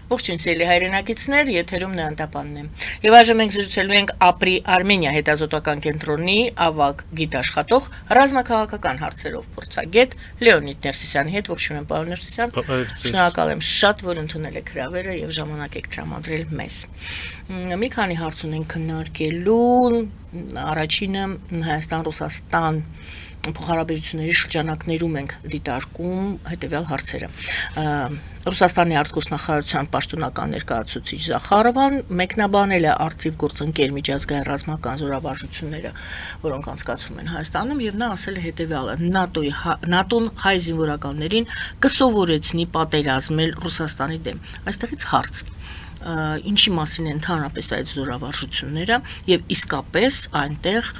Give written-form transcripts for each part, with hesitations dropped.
Ողջույն սիրելի հայրենակիցներ, եթերում Նեանտապանն է։ Եվ այժմ մենք զրուցելու ենք Ապրի Արմենիա հետազոտական կենտրոնի ավագ գիտաշխատող ռազմաքաղաքական հարցերով փորձագետ Լեոնիդ Ներսիսյանի հետ։ Ողջույն, պարոն Ներսիսյան։ Շնորհակալ եմ շատ, որ ընդունել եք հրավերը եւ ժամանակ եք տրամադրել մեզ։ Մի քանի հարց ունենք քննարկելու։ Առաջինը Հայաստան-Ռուսաստան փոխհարաբերությունների շրջանակներում ենք դիտարկում հետևյալ հարցերը։ Ռուսաստանի արտգործնախարարության պաշտոնական ներկայացուցիչ Զախարովան մեկնաբանել է արծիվ գործընկեր միջազգային ռազմական զորավարժությունները, որոնք անցկացվում են Հայաստանում, եւ նա ասել է հետևյալը. ՆԱՏՕ-ն հայ զինվորականներին կսովորեցնի պատերազմել Ռուսաստանի դեմ։ Այստեղից հարց. Ինչի մասին են ընդհանրապես այդ զորավարժությունները եւ իսկապես այնտեղ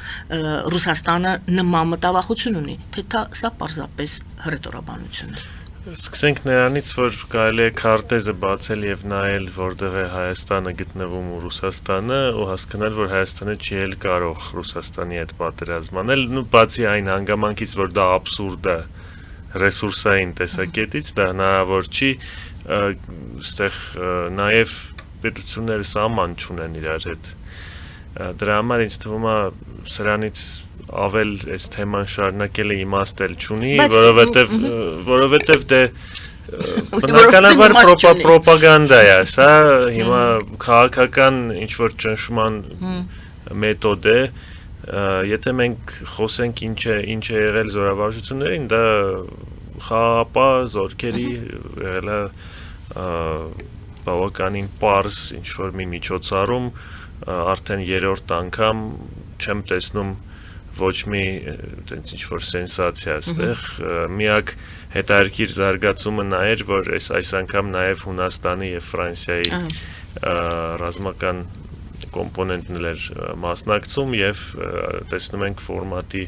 Ռուսաստանը նման մտավախություն ունի, թե սա պարզապես հռետորաբանություն է։ Սկսենք նրանից, որ կարելի է քարտեզը բացել եւ նայել, որտեղ է Հայաստանը գտնվում ու Ռուսաստանը, ու հասկանալ, որ Հայաստանը չի էլ կարող Ռուսաստանի հետ պատերազմ անել, բացի այն հանգամանքից, որ դա աբսուրդ է ռեսուրսային տեսակետից, դա հնարավոր չի, այստեղ նաեւ պետությունները սահման չունեն իրար հետ։ Դրա համար ինձ թվում է սրանից ավել այս թեման շարունակելը իմաստ էլ չունի, որովհետև դե բնականաբար պրոպագանդա է, սա հիմա քաղաքական ինչ-որ ճնշման մեթոդ է, եթե մենք խոսենք ինչ է եղել զորավարժություններին, դա խաղաղապահ զորքերի եղել է բավականին պարզ ինչ-որ մի միջոցառում, արդեն երրորդ անգամ չեմ տեսնում ոչ մի տենց ինչ-որ սենսացիա այստեղ, միակ հետաքրքիր զարգացումը նա էր, որ այս անգամ նաև Հունաստանի եւ Ֆրանսիայի ռազմական կոմպոնենտն էր մասնակցում եւ տեսնում ենք ֆորմատի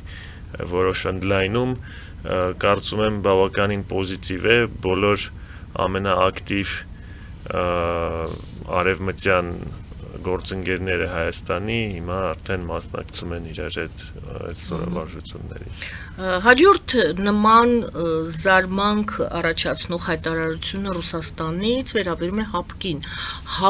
որոշ ընդլայնում, կարծում եմ բավականին պոզիտիվ է, բոլոր ամենաակտիվ արևմտյան գործընկերները Հայաստանի հիմա արդեն մասնակցում են իրար այդ զորավարժություններին։ Հաջորդ նման զարմանք առաջացնող հայտարարությունը Ռուսաստանից վերաբերում է ՀԱՊԿ-ին։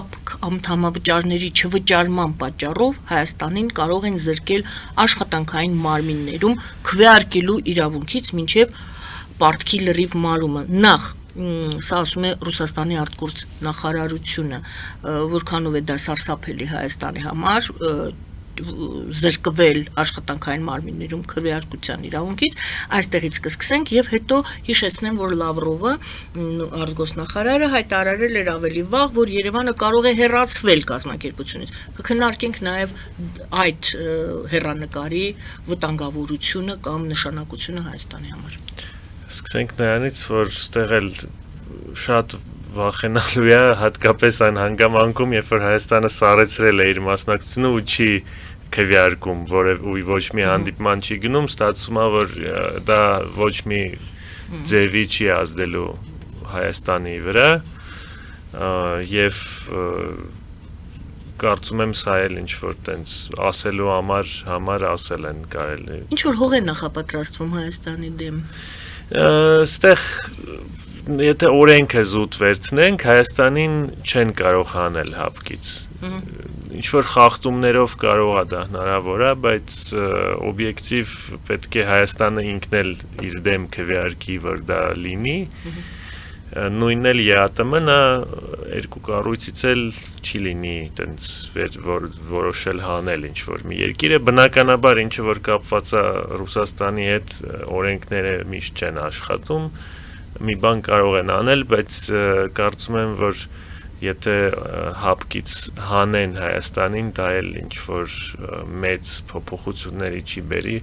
ՀԱՊԿ անդամավճարների չվճարման պատճառով Հայաստանին կարող են զրկել աշխատանքային մարմիններում քվեարկելու իրավունքից մինչև պարտքի լրիվ մարումը։ Նախ սա ասում է Ռուսաստանի արտգործնախարարությունը, որքանով է դա սարսափելի Հայաստանի համար զրկվել աշխատանքային մարմիններում քվեարկության իրավունքից, այստեղից կսկսենք եւ հետո հիշեցնեմ, որ Լավրովը արտգործնախարարը հայտարարել էր ավելի վաղ, որ Երևանը կարող է հեռացվել կազմակերպությունից։ Կքննարկենք նաեւ այդ հեռանկարի վտանգավորությունը կամ նշանակությունը Հայաստանի համար։ Սկսենք նրանից, որ ստեղ էլ շատ վախենալու է, հատկապես այն հանգամանքում, երբ որ Հայաստանը սառեցրել է իր մասնակցությունը ու չի քվեարկում, ու ոչ մի հանդիպման չի գնում, ստացվում է, որ դա ոչ մի ձևի չի ազդելու Հայաստանի վրա, եւ կարծում եմ սա էլ ինչ-որ տենց ասելու համար ասել են կարելի։ Ինչ-որ հող է նախապատրաստվում Հայաստանի դեմ։ Ստեղ եթե օրենքը զուտ վերցնենք, Հայաստանին չեն կարող հանել ՀԱՊԿ-ից։ Ինչ-որ խախտումներով կարող է դա հնարավոր է, բայց օբյեկտիվ պետք է Հայաստանը ինքն էլ իր դեմ քվեարկի, որ դա լինի։ Նույնն էլ ԵԱՏՄ-ն երկու կառույցից էլ չի լինի տենց որոշել հանել ինչ-որ մի երկիրը, բնականաբար ինչը որ կապված է Ռուսաստանի հետ օրենքները միշտ չեն աշխատում, մի բան կարող են անել, բայց կարծում եմ, որ եթե ՀԱՊԿ-ից հանեն Հայաստանին, դա էլ ինչ-որ մեծ փոփոխությունների չի բերի,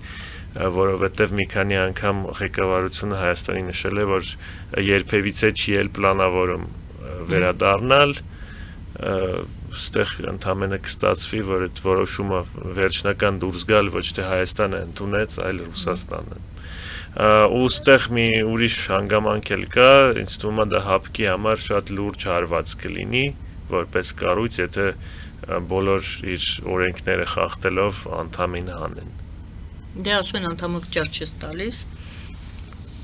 որովհետև մի քանի անգամ ղեկավարությունը Հայաստանի նշել է, որ երբևիցե չի էլ պլանավորում վերադառնալ, ստեղ ընդամենը կստացվի, որ այդ որոշումը վերջնական դուրս գալ ոչ թե Հայաստանը ընդունեց, այլ Ռուսաստանը։ Ու ստեղ մի ուրիշ հանգամանք էլ կա, ինձ թվում է դա ՀԱՊԿ-ի համար շատ լուրջ հարված կլինի, որպես կառույց, եթե բոլոր իր օրենքները խախտելով անդամին հանեն։ Դե ասում են անդամավճար չես տալիս,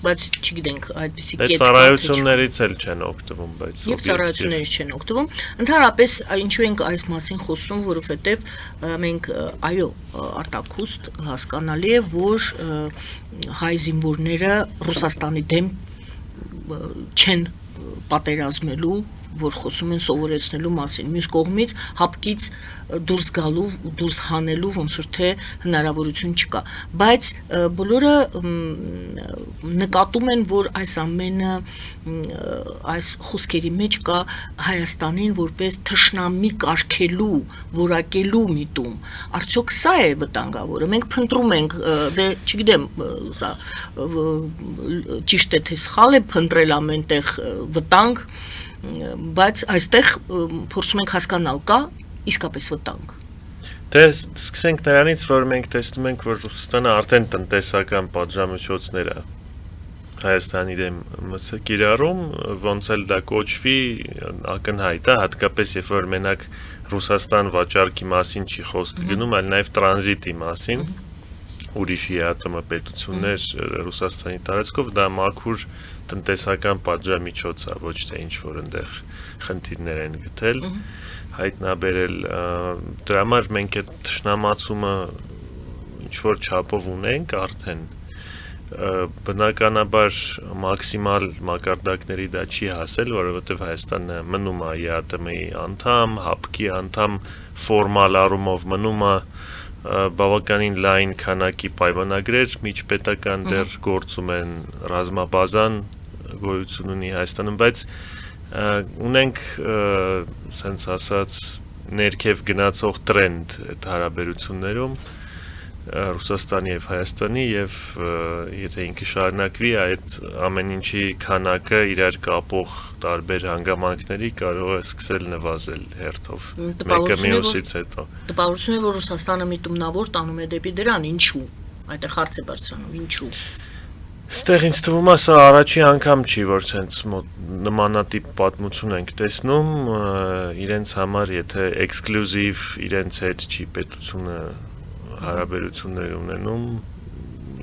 բայց չգիտենք այդպիսի կետ կա։ Ծառայություններից էլ չեն օգտվում, բայց եւ ծառայություններից չեն օգտվում։ Ընդհանրապես ինչու ենք այս մասին խոսում, որովհետեւ մենք այո, արտաքուստ հասկանալի է, որ հայ զինվորները Ռուսաստանի դեմ չեն պատերազմելու, որ խոսում են սովորեցնելու մասին։ Մյուս կողմից հապկից դուրս գալու, դուրս հանելու ոնց որ թե հնարավորություն չկա, բայց բոլորը նկատում են, որ այս ամենը այս խոսքերի մեջ կա Հայաստանին որպես թշնամի կարգելու, որակելու միտում։ Արդյոք սա է վտանգավորը։ Մենք փնտրում ենք, դե չգիտեմ, սա ճիշտ է թե սխալ է փնտրել ամենտեղ վտանգ, բայց այստեղ փորձում ենք հասկանալ կա իսկապես վտանգ։ Դե սկսենք նրանից, որ մենք տեսնում ենք, որ Ռուսաստանը արդեն տնտեսական պատժամիջոցներ է Հայաստանի դեմ կիրառում, ոնց էլ դա կոչվի, ակնհայտ է, հատկապես երբ որ մենակ Ռուսաստան վաճառքի մասին չի խոսքը գնում, այլ նաև տրանզիտի մասին, ուրիշի ԱՏՄ պետություններ Ռուսաստանի տարածքով, դա մաքուր տնտեսական պատժամիջոց է, ոչ թե ինչ-որ այնտեղ խնդիրներ են գտել, հայտնաբերել, դրա համար մենք այդ թշնամացումը ինչ-որ չափով ունենք արդեն, բնականաբար մաքսիմալ մակարդակների դա չի հասել, որովհետև Հայաստանը մնում է ԵԱՏՄ-ի անդամ, ՀԱՊԿ-ի անդամ, ֆորմալ առումով մնում է բավականին լայն քանակի պայմանագրեր միջպետական դեռ գործում են, ռազմաբազան գոյություն ունի Հայաստանում, բայց ունենք սենց ասած ներքև գնացող տրենդ այդ հարաբերություններում Ռուսաստանի եւ Հայաստանի եւ եթե ինքը շարունակվի այդ ամեն ինչի քանակը իրար կապող տարբեր հանգամանքների կարող է սկսել նվազել հերթով մեկը մյուսից հետո տպավորություն է որ Ռուսաստանը միտումնավոր տանում է դեպի դրան ինչու այդտեղ հարց է բարձրանում ինչու Ստեղ ինձ թվում է սա առաջի անգամ չի որ ցենց նմանատիպ պատմություն ենք տեսնում իրենց համար եթե էքսկլյուզիվ իրենց հետ չի պետությունը հարաբերություններ ունենում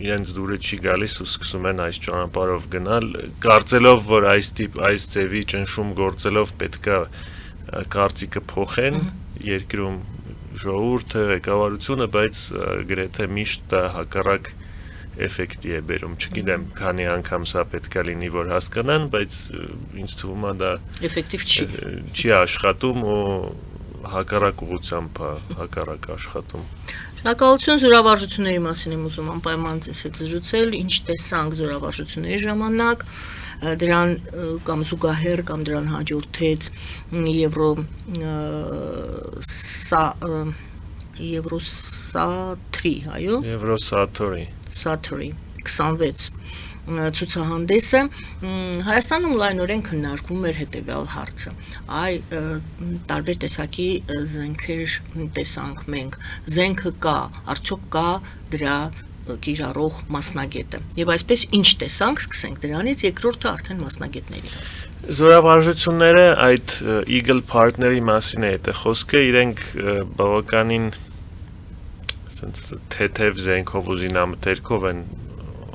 իրենց դուրը չի գալիս ու սկսում են այս ճանապարհով գնալ կարծելով որ այս ձևի ճնշում գործելով պետքա կարծիքը փոխեն երկրում ժողովուրդը ղեկավարությունը բայց գրեթե միշտ դա հակառակ էֆեկտի է բերում չգիտեմ քանի անգամ սա պետքա լինի որ հասկանան բայց ինձ թվում է դա էֆեկտիվ չի աշխատում ու հակառակ ուղղությամբ հակառակ աշխատում Շնորհակալություն զորավարժությունների մասին եմ ուզում անպայման ձեզ հետ զրուցել, ինչ տեսանք զորավարժությունների ժամանակ, դրան կամ զուգահեռ կամ դրան հաջորդեց Եվրոսաթրի, այո? Եվրոսաթրի 26 ցուցահանդեսը Հայաստանում լայնորեն քննարկվում էր հետևյալ հարցը տարբեր տեսակի զենքեր տեսանք մենք զենքը կա արդյոք կա դրա կիրառող մասնագետը եւ այսպես ինչ տեսանք սկսենք դրանից երկրորդը արդեն մասնագետների հարցը Զորավարժությունները այդ Eagle Partner-ի մասին է դա խոսքը իրենք բավականին թեթև զենքով ու զինամթերքով են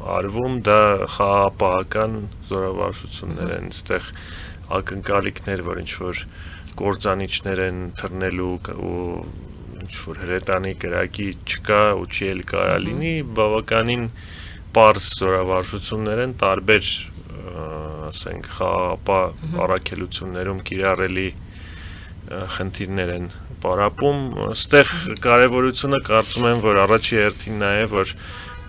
արվում դա խաղապահական զորավարժություններ են այստեղ ակնկալիքներ որ ինչ որ կործանիչներ են թռնելու ու ինչ որ հրետանի կրակի չկա ու չի էլ կարա լինի բավականին պարզ զորավարժություններ են տարբեր ասենք խաղապահ առաքելություններում կիրառելի խնդիրներ են պարապում այստեղ կարևորությունը կարծում եմ որ առաջի հերթին նա է որ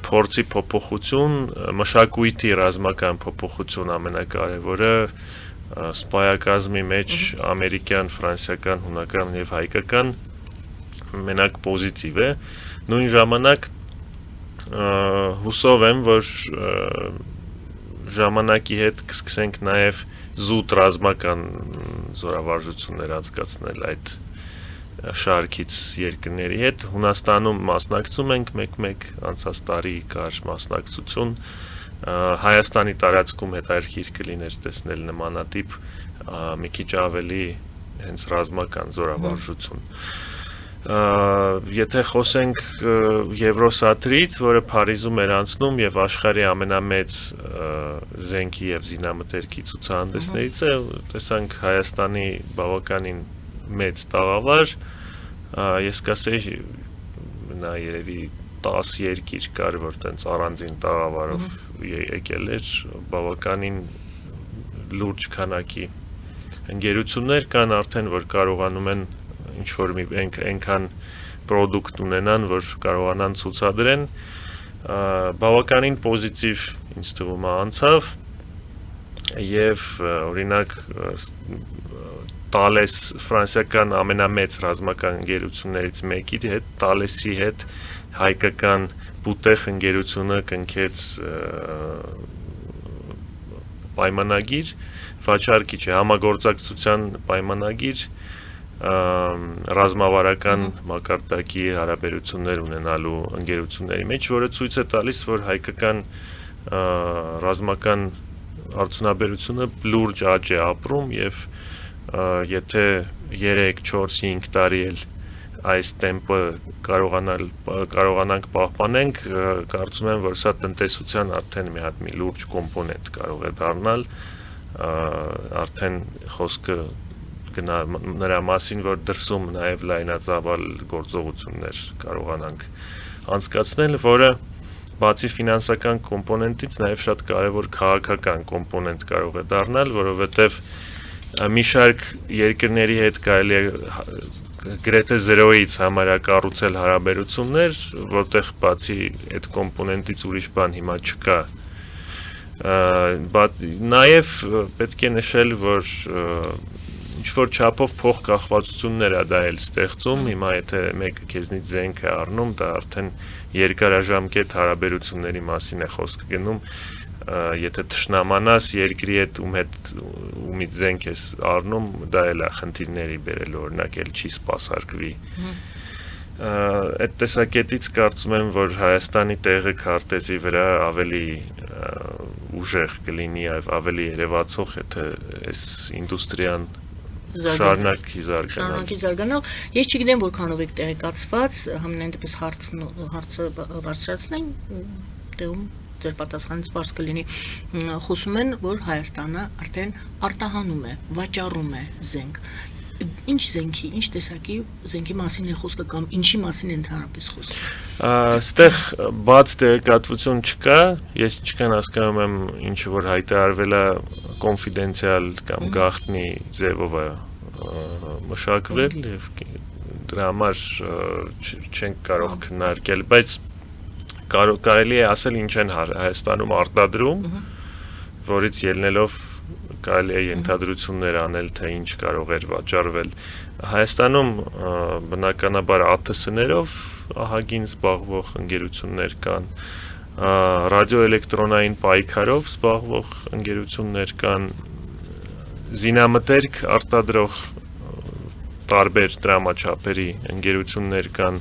փորձի փոփոխություն, մշակույթի ռազմական փոփոխություն ամենակարևորը սպայակազմի մեջ ամերիկյան, ֆրանսիական, հունական եւ հայկական մենակ պոզիտիվ է նույն ժամանակ հուսով եմ որ ժամանակի հետ կսկսենք նաեւ զուտ ռազմական զորավարժություններ անցկացնել այդ շարքից երկրների հետ Հունաստանում մասնակցում ենք մեկ-մեկ անցած տարի կար մասնակցություն Հայաստանի տարածքում հետաքրքիր կլիներ տեսնել նմանատիպ մի քիչ ավելի հենց ռազմական զորավարժություն Եթե խոսենք Եվրոսատրից, որը Փարիզում էր անցնում եւ աշխարհի ամենամեծ զենքի եւ զինամթերքի ցուցահանդեսներից է, տեսանք Հայաստանի բավականին մեծ տաղավար, ես կասեի նա երևի 10 երկիր կար, որ տենց առանձին տաղավարով եկել էր, բավականին լուրջ քանակի ընկերություններ կան արդեն, որ կարողանում են ինչ-որ այնքան պրոդուկտ ունենան, որ կարողանան ցուցադրեն, բավականին պոզիտիվ ինձ թվում է անցավ եւ օրինակ Thales ֆրանսիական ամենամեծ ռազմական ընկերություններից մեկի հետ Thales-ի հետ հայկական Բուտեխ ընկերությունը կնքեց պայմանագիր, վաճառքի չէ, համագործակցության պայմանագիր ռազմավարական մակարդակի հարաբերություններ ունենալու ընկերությունների մեջ, որը ցույց է տալիս, որ հայկական ռազմական արդյունաբերությունը լուրջ աճ է ապրում եւ եթե 3, 4, 5 տարի էլ այս տեմպը կարողանանք պահպանենք, կարծում եմ, որ սա տնտեսության արդեն մի հատ մի լուրջ կոմպոնենտ կարող է դառնալ, արդեն խոսքը նրա մասին, որ դրսում նաև լայնածավալ գործողություններ կարողանանք անցկացնել, որը բացի ֆինանսական կոմպոնենտից նաև շատ կարևոր քաղաքական կոմպոնենտ կարող է դառնալ, որովհետև մի շարք երկրների հետ կարելի է գրեթե զրոյից համարյա կառուցել հարաբերություններ, որտեղ բացի այդ կոմպոնենտից ուրիշ բան հիմա չկա։ Նաև պետք է նշել, որ ինչ-որ չափով փոխկախվածություններ է դա էլ ստեղծում, հիմա եթե մեկը քեզնից զենք է առնում, դա արդեն երկարաժամկետ հարաբերությունների մասին է խոսքը գնում, եթե թշնամանաս երկրի հետ ումից զենք ես առնում, դա էլ է խնդիրների բերելու, օրինակ էլ չի սպասարկվի։ Այդ տեսակետից կարծում եմ, որ Հայաստանի տեղը քարտեզի վրա ավելի ուժեղ կլինի եւ ավելի երևացող, եթե այս ինդուստրիան շարունակի զարգանալ։ Ես չգիտեմ որքանով եք տեղեկացված, համենայն դեպս հարցը բարձրացնենք, տեղում ձեր պատասխանից բարձ կլինի, խոսում են, որ Հայաստանը արդեն արտահանում է, վաճառում է զենք։ Ինչ զենքի, ինչ տեսակի զենքի մասին է խոսքը կամ ինչի մասին է ընդհանրապես խոսքը։ Այստեղ բաց տեղեկատվություն չկա, ես ինչքան հասկանում եմ, ինչը որ հայտարարվել է կոնֆիդենցիալ կամ գաղտնի ձևով է մշակվել եւ դրա համար չենք կարող քննարկել, բայց կարելի է ասել ինչ են Հայաստանում արտադրում, որից ելնելով կարելի է ենթադրություններ անել, թե ինչ կարող էր վաճառվել։ Հայաստանում բնականաբար ԱԹՍ-ներով ահագին զբաղվող ընկերություններ կան, ռադիոէլեկտրոնային պայքարով զբաղվող ընկերություններ կան, զինամթերք արտադրող տարբեր դրամաչափերի ընկերություններ կան,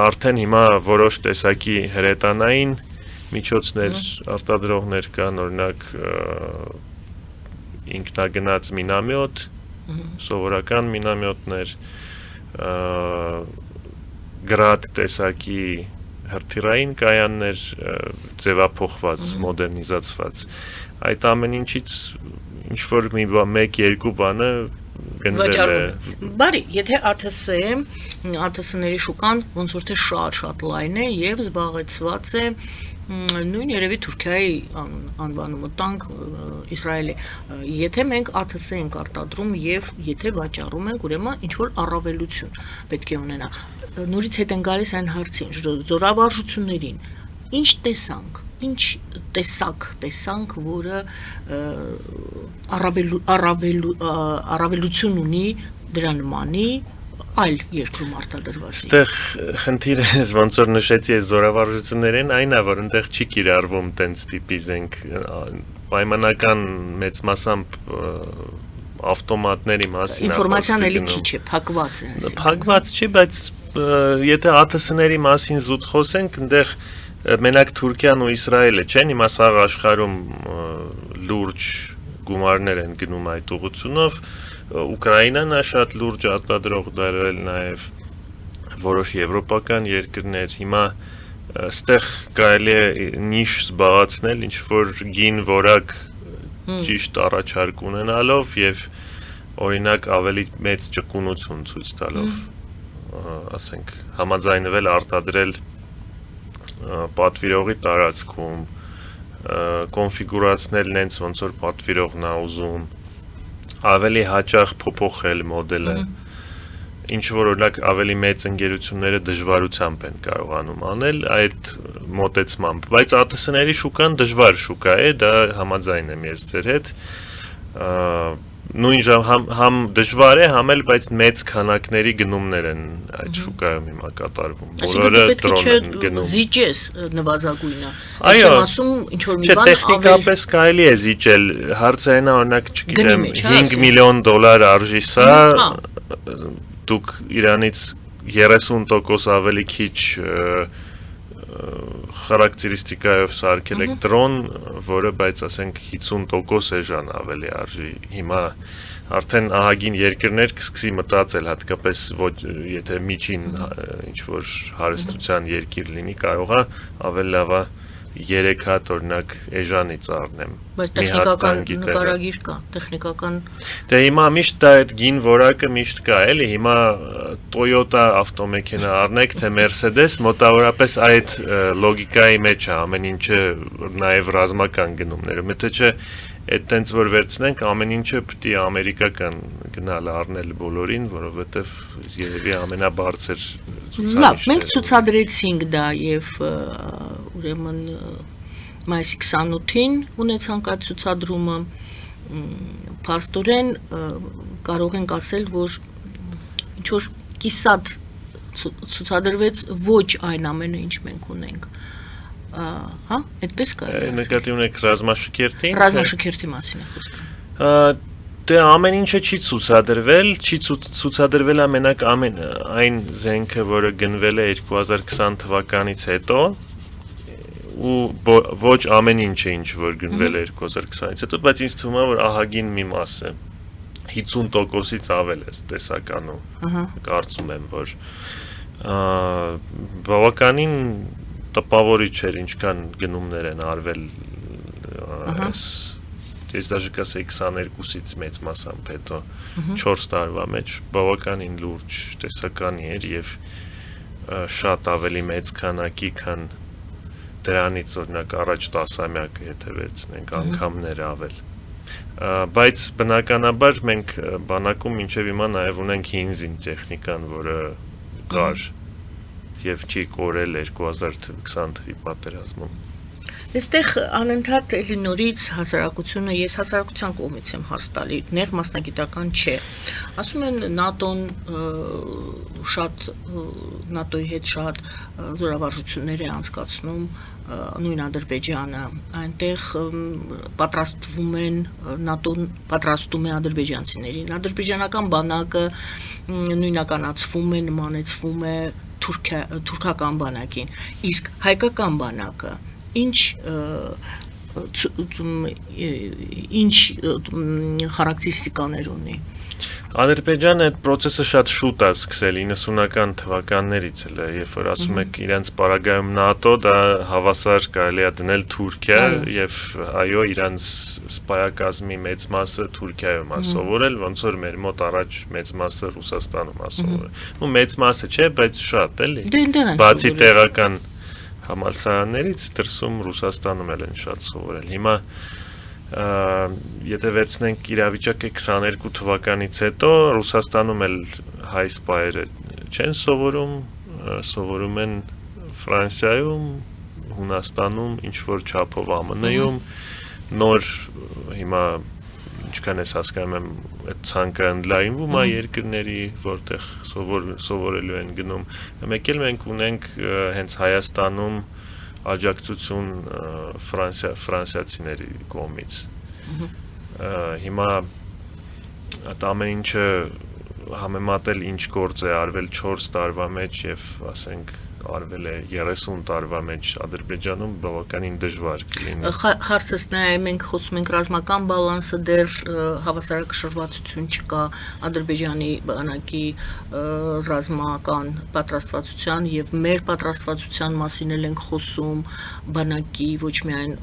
արդեն հիմա որոշ տեսակի հրետանային միջոցներ արտադրողներ կան, օրինակ ինքնագնաց մինամյոտ, սովորական մինամյոտներ, գրադ տեսակի հրթիռային կայաններ, ձևափոխված, մոդեռնիզացված, այդ ամեն ինչից ինչ-որ մեկ-երկու բանը գնվել է։ Բարի, եթե ԱԹՍ-ների շուկան ոնց որ թե շատ լայն է եւ զբաղեցված է նույն երևի Թուրքիայի անվանումը տանք Իսրայելի, եթե մենք ԱԹՍ ենք արտադրում եւ եթե վաճառում ենք, ուրեմն ինչ որ առավելություն պետք է ունենա։ Նորից հետ են գալիս այն հարցին, զորավարժություններին, ինչ տեսանք, ինչ տեսանք, որը առավելություն ունի դրա նմանի այլ երկրում արտադրված։ Այստեղ խնդիրը ոնց որ նշեցի այս զորավարժություններին, այն է, որ այնտեղ չի կիրառվում տենց տիպի զենք, պայմանական մեծ մասամբ ավտոմատների մասին ինֆորմացիան էլի քիչ է, փակված է, այսինքն։ Փակված չի, բայց եթե ԱԹՍ-ների մասին զուտ խոսենք, այնտեղ մենակ Թուրքիան ու Իսրայելը չեն, հիմա սաղ աշխարհում լուրջ գումարներ են գնում այդ ուղղությունով, Ուկրաինան է շատ լուրջ արտադրող դարել նաև որոշ եվրոպական երկրներ, հիմա այստեղ կարելի է նիշ զբաղեցնել, ինչ որ գին որակ ճիշտ առաջարկ ունենալով եւ օրինակ ավելի մեծ ճկունություն ցույց տալով, ասենք համաձայնվել արտադրել պատվիրողի տարածքում, կոնֆիգուրացնել նենց ոնց որ պատվիրողն է ուզում, ավելի հաճախ փոփոխել մոդելը, ինչ որ օրինակ ավելի մեծ ընկերությունները դժվարությամբ են կարողանում անել այդ մոտեցմամբ, բայց ԱՏՍ-ների շուկան դժվար շուկա է, դա համաձայն եմ ես ձեր հետ, նույն ժամ համ դժվար է, համ էլ բայց մեծ քանակների գնումներ են այդ շուկայում հիմա կատարվում, բոլորը դրոն են գնում։ Զիջես նվազագույնը, չեմ ասում ինչ որ մի բան տեխնիկապես կարելի է զիջել, հարցը այն է օրինակ չգիտեմ 5 միլիոն դոլար արժի սա, դուք իրանից 30% ավելի քիչ խարակտերիստիկայով սարքել եք դրոն, որը բայց ասենք 50% էժան ավելի արժի։ Հիմա արդեն ահագին երկրներ կսկսի մտածել, հատկապես եթե միջին ինչ որ հարստության երկիր լինի, կարող է ավելի լավ 3 հատ օրինակ էժանից առնեմ։ Բայց տեխնիկական նկարագիր կա, տեխնիկական։ Դե հիմա միշտ դա այդ գին որակը միշտ կա, էլի, հիմա Toyota ավտոմեքենա առնեք, թե Mercedes, մոտավորապես այդ լոգիկայի մեջ է ամեն ինչը նաև ռազմական գնումները, մտը չէ այդ տենց որ վերցնենք, ամեն ինչը պիտի ամերիկական գնալ առնել բոլորին, որովհետև երևի ամենաբարձր ցուցանիշը։ Լավ, մենք ցուցադրեցինք դա եւ ուրեմն մայիսի 28-ին ունեցանք այդ ցուցադրումը, փաստորեն կարող ենք ասել, որ ինչ որ կիսատ ցուցադրվեց ոչ այն ամենը, ինչ մենք ունենք։ Հա, այդպես կարելի է ասել։ Նկատի ունեք ռազմաշքերթին։ Ռազմաշքերթի մասին է խոսքը։ Դե ամեն ինչը չի ցուցադրվել, չի ցուցադրվել է մենակ այն զենքը, որը գնվել է 2020 թվականից հետո, ու ոչ ամեն ինչը ինչ որ գնվել է 2020-ից հետո, բայց ինձ թվում է, որ ահագին մի մասը 50%-ից ավել է տեսականում։ Կարծում եմ, որ բավականին տպավորիչ էր ինչքան գնումներ են արվել ես դաժե կասեի 22-ից մեծ մասամբ հետո 4 տարվա մեջ բավականին լուրջ տեսականի էր եւ շատ ավելի մեծ քանակի, քան դրանից օրինակ առաջ 10-ամյակը եթե վերցնենք անգամներ ավել բայց բնականաբար մենք բանակում մինչև հիմա նաեւ ունենք հինզին տեխնիկան, որը կար եւ չի կորել 2020 թվականի պատերազմում։ Այստեղ անընդհատ էլի նորից հասարակությունը, ես հասարակության կողմից եմ հարց տալի, նեղ մասնագիտական չէ։ Ասում են ՆԱՏՕ-ն շատ ՆԱՏՕ-ի հետ շատ զորավարժություններ է անցկացնում, նույն Ադրբեջանը, այնտեղ պատրաստվում են ՆԱՏՕ-ն պատրաստում է ադրբեջանցիներին, ադրբեջանական բանակը նույնականացվում է, նմանեցվում է թուրքական բանակին, իսկ հայկական բանակը ինչ խարակտերիստիկաներ ունի։ Ադրբեջանը այդ process-ը շատ շուտ է սկսել 90-ական թվականներից էլ, երբ որ ասում եք իրենց պարագայում ՆԱՏՕ, դա հավասար կարելի է դնել Թուրքիա եւ այո, իրենց սպայակազմի մեծ մասը Թուրքիայում է սովորել, ոնց որ մեր մոտ առաջ մեծ մասը Ռուսաստանում է սովորել։ Ու մեծ մասը չէ, բայց շատ էլի։ Բացի տեղական համալսարաններից դրսում Ռուսաստանում էլ են շատ սովորել։ Հիմա եթե վերցնենք իրավիճակը 22 թվականից հետո Ռուսաստանում էլ հայ սպայերը չեն սովորում, սովորում են Ֆրանսիայում, Հունաստանում, ինչ որ չափով ԱՄՆ-ում, նոր հիմա ինչքան ես հասկանում եմ այդ ցանկը ընդլայնվում է երկրների, որտեղ սովորելու են գնում։ Մեկ էլ մենք ունենք հենց Հայաստանում աջակցություն ֆրանսիացիների կողմից։ Հիմա այդ ամեն ինչը համեմատել ինչ գործ է արվել 4 տարվա մեջ եւ ասենք արվել է 30 տարվա մեջ Ադրբեջանում բավականին դժվար կլինի։ Հարցս նա է, մենք խոսում ենք ռազմական բալանսը, դեռ հավասարակշռվածություն չկա Ադրբեջանի բանակի ռազմական պատրաստվածության եւ մեր պատրաստվածության մասին էլ ենք խոսում, բանակի ոչ միայն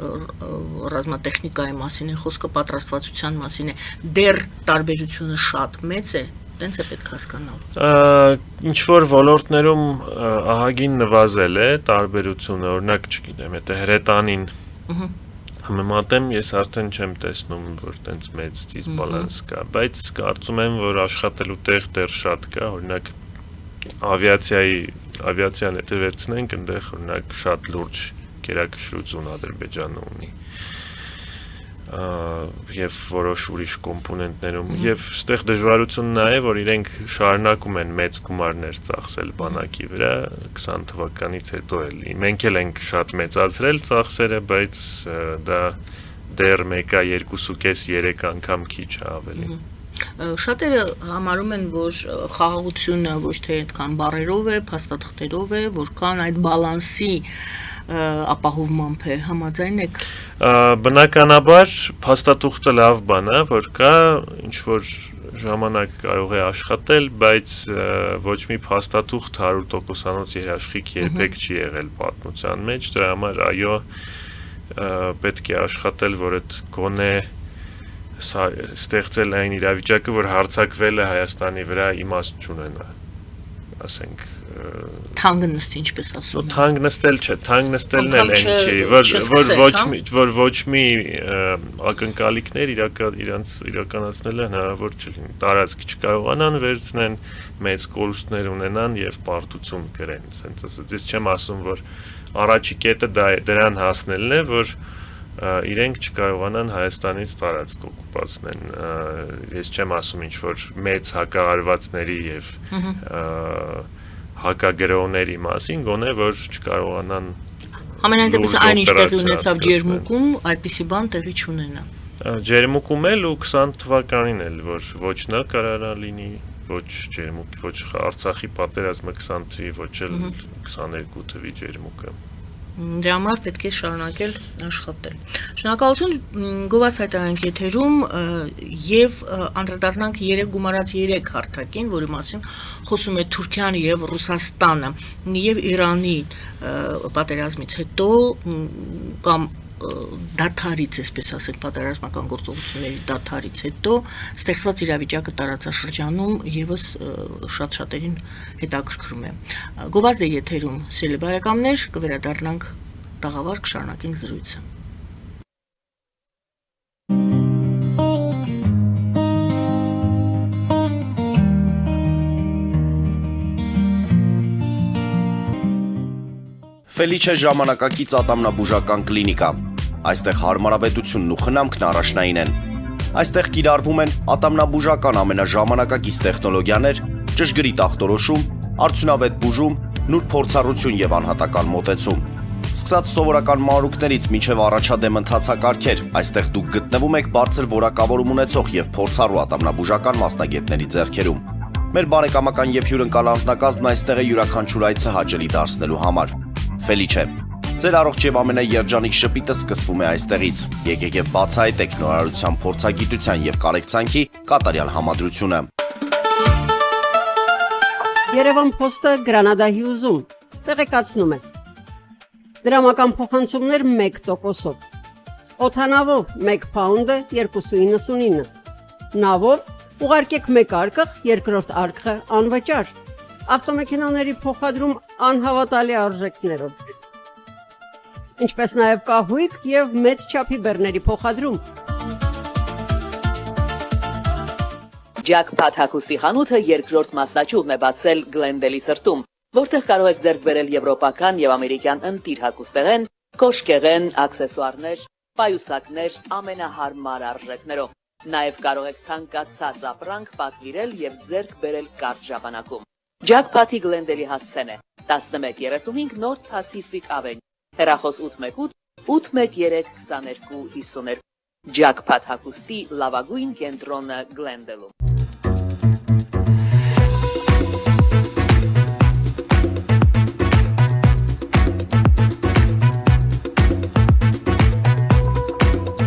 ռազմատեխնիկայի մասին է խոսքը, պատրաստվածության մասին է, դեռ տարբերությունը շատ մեծ է, տենց է պետք հասկանալ։ Ինչ որ ոլորտներում ահագին նվազել է տարբերությունը, օրինակ չգիտեմ, եթե հրետանին համեմատեմ, ես արդեն չեմ տեսնում, որ տենց մեծ դիսբալանս կա, բայց կարծում եմ, որ աշխատելու տեղ դեռ շատ կա, օրինակ ավիացիան եթե վերցնենք, այնտեղ օրինակ շատ լուրջ գերակշռություն Ադրբեջանը ունի եւ որոշ ուրիշ կոմպոնենտներում եւ այստեղ դժվարությունն նա է, որ իրենք շարունակում են մեծ գումարներ ծախսել բանակի վրա 20 թվականից հետո էլի։ Մենք էլ ենք շատ մեծացրել ծախսերը, բայց դա դեռ 1-2.5-3 անգամ քիչ է ավելի։ Շատերը համարում են, որ խաղաղությունը ոչ թե այդքան բառերով է, փաստաթղթերով է, որքան այդ բալանսի ապահովմամբ է, համաձայն եք։ Բնականաբար փաստաթուղթը լավ բան է, որ կա ինչ որ ժամանակ կարող է աշխատել, բայց ոչ մի փաստաթուղթ 100%-անոց երաշխիք երբեք չի եղել պատմության մեջ, դրա համար այո պետք է աշխատել, որ այդ գոնե ստեղծել այն իրավիճակը, որ հարձակվել է Հայաստանի վրա իմաստ չունենա, ասենք թանկ նստի, ինչպես ասում են։ Թանկ նստել չէ, թանկ նստելն էլ այն չի, որ ոչ մի ակնկալիքներ իրականացնելը հնարավոր չլինի, տարածք չկարողանան վերցնեն, մեծ կորուստներ ունենան եւ պարտություն կրեն, ասենց ասած, ես չեմ ասում, որ առաջի կետը դրան հասնելն է, որ իրենք չկարողանան Հայաստանից տարածք օկուպացնեն, ես չեմ ասում ինչ որ մեծ հակահարվածների եւ հակագրողների մասին, գոնե որ չկարողանան Ամենայնտեպս այն ինչ տեղի ունեցավ Ջերմուկում, այդպիսի բան տեղի չունենա։ Ջերմուկում էլ ու 20 թվականին էլ, որ ոչ նա կարողանա լինի, ոչ Ջերմուկի, ոչ Արցախի պատերազմը 20 թվի, ոչ էլ 22 թվի Ջերմուկը։ Դրա համար պետք է շարունակել աշխատել։ Շնորհակալություն, գովաս հայտարարենք եթերում եւ անդրադառնանք գումարած 3 հարթակին, որի մասին խոսում է Թուրքիան եւ Ռուսաստանը եւ Իրանի պատերազմից հետո կամ դաթարից, այսպես ասենք, պատերազմական գործողությունների դաթարից հետո ստեղծված իրավիճակը տարածաշրջանում եւս շատ-շատերին հետաքրքրում է։ Գովազդ է եթերում, սիրելի բարեկամներ, կվերադառնանք տաղավար, կշարունակենք զրույցը։ Ֆելիչե ժամանակակից ատամնաբուժական կլինիկա։ Այստեղ հարմարավետությունն ու խնամքն առաջնային են։ Այստեղ կիրառվում են ատամնաբուժական ամենաժամանակակից տեխնոլոգիաներ, ճշգրիտ ախտորոշում, արդյունավետ բուժում, նուրբ փորձառություն եւ անհատական մոտեցում։ Սկսած սովորական մանրուքներից մինչև առաջադեմ ընթացակարգեր, այստեղ դուք գտնվում եք բարձր որակավորում ունեցող եւ փորձառու ատամնաբուժական մասնագետների ձեռքերում։ Մեր բարեկամական եւ հյուրընկալ անձնակազմն այստեղ է յուրաքանչյուր այցը հաճելի դարձնելու համար։ Ֆելիչե, ձեր առողջ եւ ամենաերջանիկ շպիտը սկսվում է այստեղից։ Եկեք եւ բացահայտեք նորարարության, փորձագիտության եւ կարեկցանքի կատարյալ համադրությունը։ Երևան Փոստը Գրանադա Հյուզում տեղեկացնում է։ Դրամական փոխանցումներ 1%-ով։ Օդանավով 1 փաունդը 2.99։ Նավով ուղարկեք 1 արկղ, երկրորդ արկղը անվճար։ Ավտոմեքենաների փոխադրում անհավատալի արժեքներով։ Ինչպես նաև կահույք եւ մեծ չափի բեռների փոխադրում։ Jackpot հագուստի խանութը երկրորդ մասնաճյուղն է բացել Գլենդելի սրտում, որտեղ կարող եք ձեռք բերել եվրոպական եւ ամերիկյան ընտիր հագուստեղեն, կոշկեղեն, աքսեսուարներ, պայուսակներ ամենահարմար արժեքներով։ Նաև կարող եք ցանկացած ապրանք պատվիրել եւ ձեռք բերել կարճ ժամանակում։ Jackpot-ի Գլենդելի հասցեն է 1135 North Pacific Avenue, հեռախոս 818 813 2252։ Jackpot հագուստի լավագույն կենտրոնը Գլենդելում։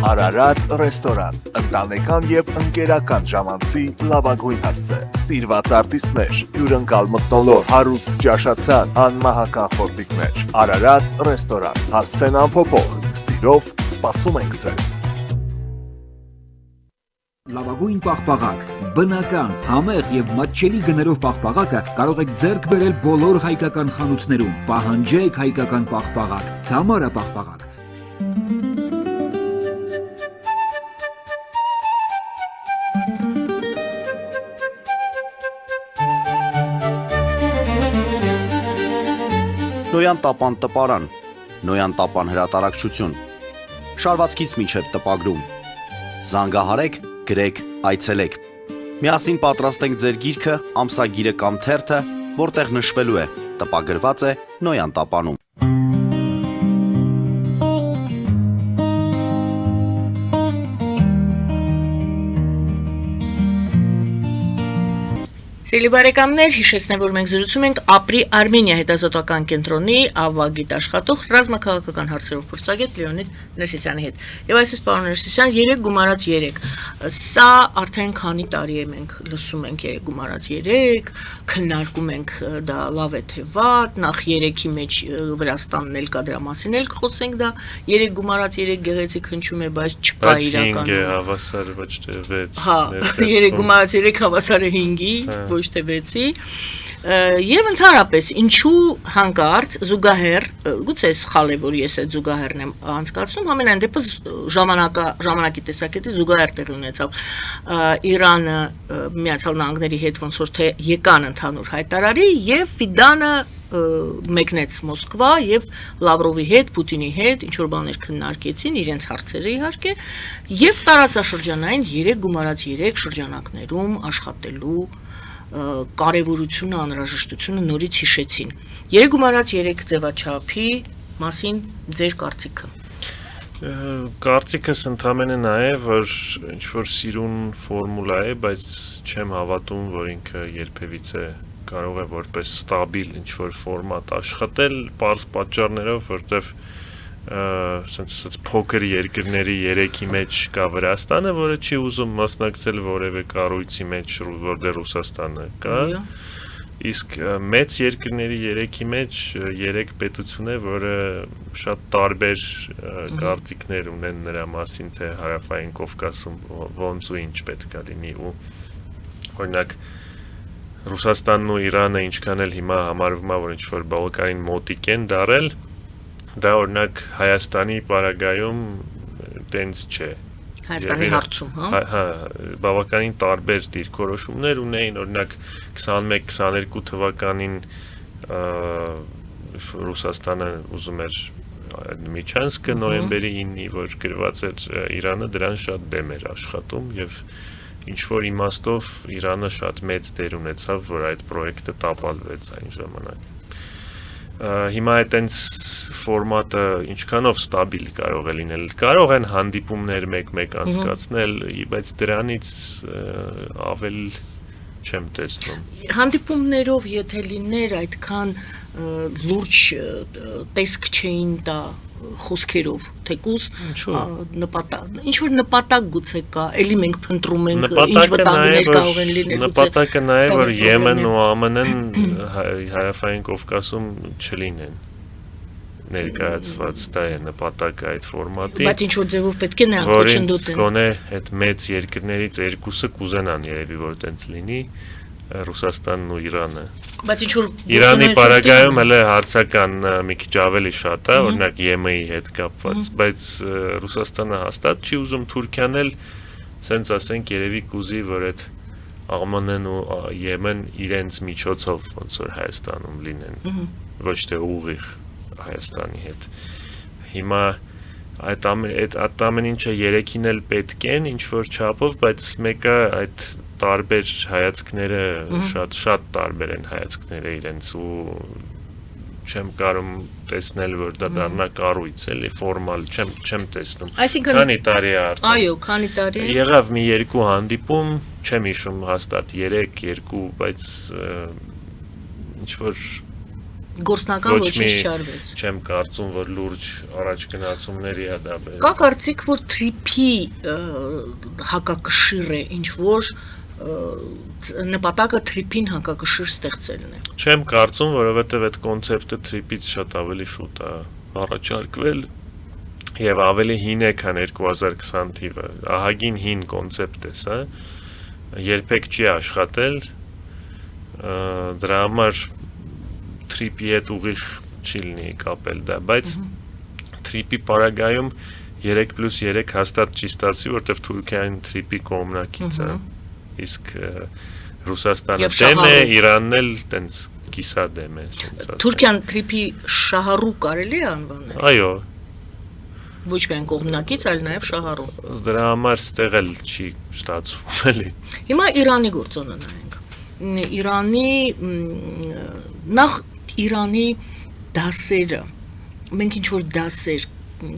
Արարատ ռեստորան, ընտանեկան եւ ընկերական ժամանցի լավագույն հասցե, սիրված արտիստներ, հյուրընկալ մթնոլորտ, հարուստ ճաշացան, անմահական խորտիկներ, Արարատ ռեստորան, հասցեն ամփոփող, սիրով սպասում ենք ձեզ։ Լավագույն պաղպաղակ, բնական, համեղ եւ մատչելի գներով պաղպաղակը կարող եք ձեռք բերել բոլոր հայկական խանութներում։ Պահանջեք հայկական պաղպաղակ, Թամարա պաղպաղակ։ Նոյան տապան տպարան, Նոյան տապան հրատարակչություն, շարվածքից մինչև տպագրում, զանգահարեք, գրեք, այցելեք, միասին պատրաստենք ձեր գիրքը, ամսագիրը կամ թերթը, որտեղ նշվելու է, տպագրված է Նոյան տապանում։ Սիրելի բարեկամներ, հիշեցնեմ, որ մենք զրուցում ենք Ապրի Արմենիա հետազոտական կենտրոնի ավագիտ աշխատող ռազմաքաղաքական հարցերով փորձագետ Լեոնիդ Ներսիսյանի հետ։ Եվ այսպես, պարոն Ներսիսյան, 3 գումարած 3։ Սա արդեն քանի տարի է մենք լսում ենք 3 գումարած 3, քննարկում ենք դա լավ է թե վատ, նախ 3-ի մեջ Վրաստանն էլ կա, դրա մասին էլ կխոսենք, դա 3 գումարած 3 գեղեցիկ հնչում է, բայց չկա իրականում։ Բայց 5 է հավասար ոչ թե 6։ Հա, 3 գումարած 3 հավասար է 5-ի, ոչ թե 6-ի, եւ ընդհանրապես ինչու հանկարծ զուգահեռ, գուցե սխալ է, որ ես այդ զուգահեռն եմ անցկացնում, համենայն դեպս ժամանակի տեսակետից զուգահեռ տեղի ունեցավ Իրանը Միացյալ Նահանգների հետ ոնց որ թե եկան ընդհանուր հայտարարի եւ Ֆիդանը մեկնեց Մոսկվա եւ Լավրովի հետ, Պուտինի հետ ինչ որ բաներ քննարկեցին, իրենց հարցերը իհարկե, եւ տարածաշրջանային 3 գումարած 3 շրջանակներում աշխատելու կարևորությունը, անհրաժեշտությունը նորից հիշեցին։ 3 գումարած 3 ձևաչափի մասին ձեր կարծիքը։ Կարծիքս ընդամենը նա է, որ ինչ որ սիրուն ֆորմուլա է, բայց չեմ հավատում, որ ինքը երբևիցե կարող է որպես ստաբիլ ինչ որ ֆորմատ աշխատել, պարզ պատճառներով, որտեվ սենց փոքր երկրների 3-ի մեջ կա Վրաստանը, որը չի ուզում մասնակցել որևէ կառույցի մեջ, որտեղ Ռուսաստանը կա, իսկ մեծ երկրների 3-ի մեջ 3 պետություն է, որը շատ տարբեր կարծիքներ ունեն նրա մասին, թե Հարավային Կովկասում ոնց ու ինչ պետք է լինի, ու օրինակ Ռուսաստանն ու Իրանը ինչքան էլ հիմա համարվում է, որ ինչ որ բալկանին մոտիկ են դարել, դա օրինակ Հայաստանի պարագայում տենց չէ։ Հայաստանի հարցում, հա։ Հա, բավականին տարբեր դիրքորոշումներ ունեին, օրինակ 21-22 թվականին Ռուսաստանը ուզում էր Միջանցքը նոյեմբերի 9-ի, որ գրված էր Իրանը դրան շատ դեմ էր աշխատում եւ ինչ որ իմաստով Իրանը շատ մեծ դեր ունեցավ, որ այդ պրոյեկտը տապալվեց այն ժամանակ։ Հիմա այտենց ֆորմատը ինչքանով ստաբիլ կարող է լինել, կարող են հանդիպումներ մեկ-մեկ անցկացնել, բայց դրանից ավել չեմ տեսնում։ Հանդիպումներով եթե լիներ այդքան լուրջ տեսք չէին տա խոսքերով, թեկուզ ինչ որ նպատակ գուցե կա, էլի մենք փնտրում ենք ինչ վտանգներ կարող են լինել, նպատակը նա է, որ Եմեն ու ԱՄՆ-ն Հարավային Կովկասում չլինեն ներկայացված, դա է նպատակը այդ ֆորմատի, բայց ինչ որ ձևով պետք է նրանք խոչընդոտեն, որից գոնե այդ մեծ երկրներից երկուսը կուզենան երևի որ տենց լինի, Ռուսաստանն ու Իրանը։ Բայց ինչ որ Իրանի պարագայում հələ հարցական մի քիչ ավելի շատ է, օրինակ ԵՄ-ի հետ կապված, բայց Ռուսաստանը հաստատ չի ուզում Թուրքիան էլ, սենց ասենք երևի կուզի, որ այդ ԱՄՆ-ն ու ԵՄ-ն իրենց միջոցով ոնց որ Հայաստանում լինեն, ոչ թե ուղիղ Հայաստանի հետ։ Հիմա այդ ամեն ինչը երեքին էլ պետք են ինչ որ չափով, բայց մեկը այդ տարբեր հայացքները շատ տարբեր են հայացքները իրենց ու չեմ կարող տեսնել որ դա դառնա կառույց էլի ֆորմալ չեմ տեսնում քանի տարի է արդեն այո քանի տարի է եղավ մի երկու հանդիպում չեմ հիշում հաստատ 3-2 բայց ինչ որ Գործնական ոչինչ չարվեց։ Չեմ կարծում, որ լուրջ առաջգնացումների է դա բերել։ Կա կարծիք, որ թրիփի հակակշիռ է ինչ որ նպատակը թրիփին հակակշիռ ստեղծելն է։ Չեմ կարծում, որովհետև այդ կոնցեպտը թրիփից շատ ավելի շուտ է առաջարկվել եւ ավելի հին է, քան 2020 թիվը։ Ահագին հին կոնցեպտ է սա։ Երբեք չի աշխատել։ Դրա համար թրիփի հետ ուղիղ չի լինի կապել դա, բայց թրիփի պարագայում 3+3 հաստատ չի ստացվի, որտեղ Թուրքիան թրիփի կողմնակից է, իսկ Ռուսաստանը դեմ է, Իրանն էլ տենց կիսադեմ է։ Թուրքիան թրիփի շահառու կարելի է անվանել։ Այո։ Ոչ միայն կողմնակից, այլ նաև շահառու։ Դրա համար ստեղ էլ չի ստացվում էլի։ Հիմա Իրանի գործոնը նայենք։ Նախ Իրանի դասերը, մենք ինչ-որ դասեր,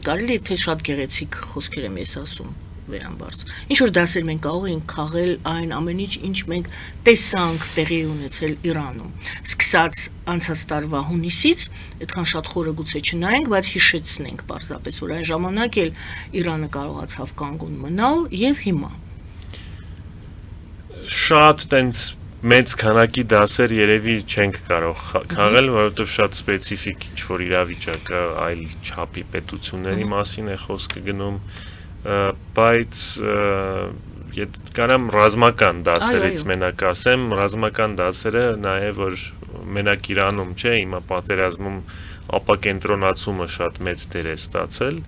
կարելի է թե շատ գեղեցիկ խոսքեր եմ ես ասում վերամբարձ, ինչ-որ դասեր մենք կարող ենք քաղել այն ամենից, ինչ մենք տեսանք տեղի ունեցել Իրանում, սկսած անցած տարվա հունիսից, այդքան շատ խորը գուցե չնայենք, բայց հիշեցնենք պարզապես, որ այն ժամանակ էլ Իրանը կարողացավ կանգուն մնալ և հիմա։ Շատ տենց մեծ քանակի դասեր երևի չենք կարող քաղել, որովհետև շատ սպეციფիկ ինչ-որ իրավիճակ է, այլ չափի պետությունների մասին է խոսքը գնում, բայց կարամ ռազմական դասերից մենակ ասեմ, ռազմական դասերը նաև որ մենակ Իրանում չէ, հիմա պատերազմում ապակենտրոնացումը շատ մեծ դեր է ստացել,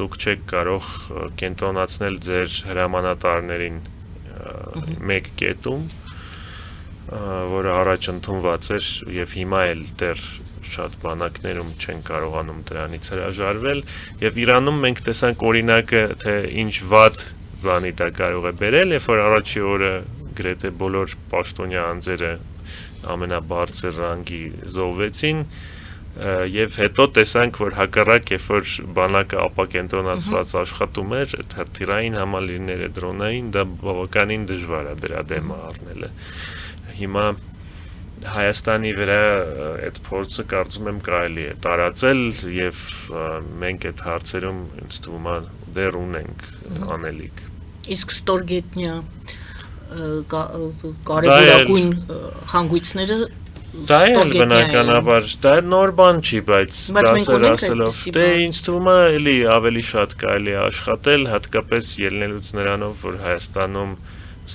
դուք չեք կարող կենտրոնացնել ձեր հրամանատարներին մեկ կետում, որը առաջ ընդունված էր եւ հիմա էլ դեռ շատ բանակներում չեն կարողանում դրանից հրաժարվել եւ Իրանում մենք տեսանք օրինակը թե ինչ վատ բանի դա կարող է բերել, երբ որ առաջի օրը գրեթե բոլոր պաշտոնյա անձերը ամենաբարձր ռանգի զոհվեցին եւ հետո տեսանք, որ հակառակ երբ որ բանակը ապակենտրոնացված աշխատում էր, թիրային համալիրները դրոնային, դա բավականին դժվար է դրա դեմը առնելը։ Հիմա Հայաստանի վրա այդ փորձը կարծում եմ կարելի է տարածել եւ մենք այդ հարցերում ինձ թվում է դեռ ունենք անելիք։ Իսկ ստորգետնյա կարևորագույն հանգույցները դա էլ բնականաբար դա նոր բան չի, բայց դասեր ասելով դե ինձ թվում է էլի ավելի շատ կարելի է աշխատել, հատկապես ելնելուց նրանով, որ Հայաստանում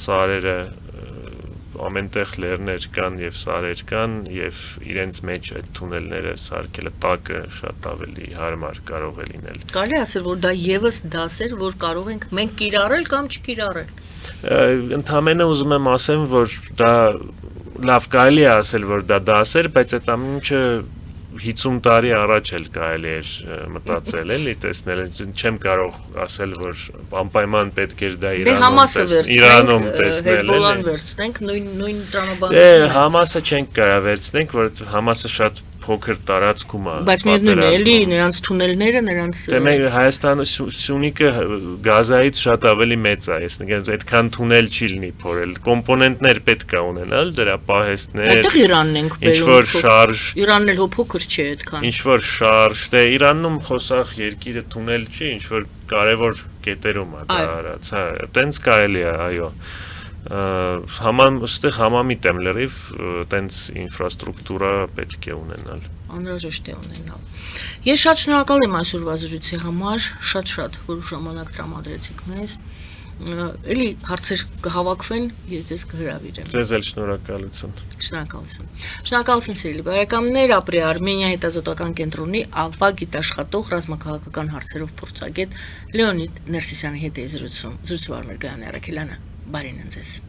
սարերը ամենտեղ լեռներ կան եւ սարեր կան եւ իրենց մեջ այդ թունելները սարքելը տակը շատ ավելի հարմար կարող է լինել։ Կարելի է ասել, որ դա եւս դաս էր, որ կարող ենք մենք կիրառել կամ չկիրառել։ Ընդհանրապես ուզում եմ ասեմ, որ դա լավ կարելի է ասել, որ դա դաս էր, բայց այդ ամեն ինչը 50 տարի առաջ էլ կարելի էր մտածել, էլի տեսնել, չեմ կարող ասել, որ անպայման պետք էր դա Իրանում տեսնել։ Հեզբոլլան վերցնենք, նույն տրամաբանությունը։ Համասը չենք կարող վերցնենք, որովհետև Համասը շատ փոքր տարածքում է։ Բայց միևնույն է, էլի նրանց թունելները, նրանց Դե մենք Հայաստանը Սյունիքը Գազայից շատ ավելի մեծ է, այդքան թունել չի լինի փորել։ Կոմպոնենտներ պետք է ունենալ, դրա պահեստներ։ Այդտեղ Իրանն ենք բերում։ Ինչ-որ շարժ։ Իրանն էլ փոքր չէ այդքան։ Ինչ-որ շարժ, դե Իրանում խոսախ երկիրը թունել չի, ինչ-որ կարևոր կետերում է դա արած, հա, տենց կարելի է, այո։ Ստեղ համամիտ եմ լրիվ, տենց ինֆրաստրուկտուրա պետք է ունենալ։ Անհրաժեշտ է ունենալ։ Ես շատ շնորհակալ եմ այսօրվա զրույցի համար, շատ, որ ժամանակ տրամադրեցիք մեզ։ Էլի հարցեր կհավաքվեն, ես ձեզ կհրավիրեմ։ Ձեզ էլ շնորհակալություն։ Շնորհակալություն սիրելի բարեկամներ, ապրի Արմենիա հետազոտական կենտրոնի ավագ գիտաշխատող ռազմաքաղաքական հարցերով փորձագետ Լեոնիդ Ներսիսյանի հետ է զրուցում։ Զրուցվար մեր Գայանե Արաքելյանը, բարին ձեզ։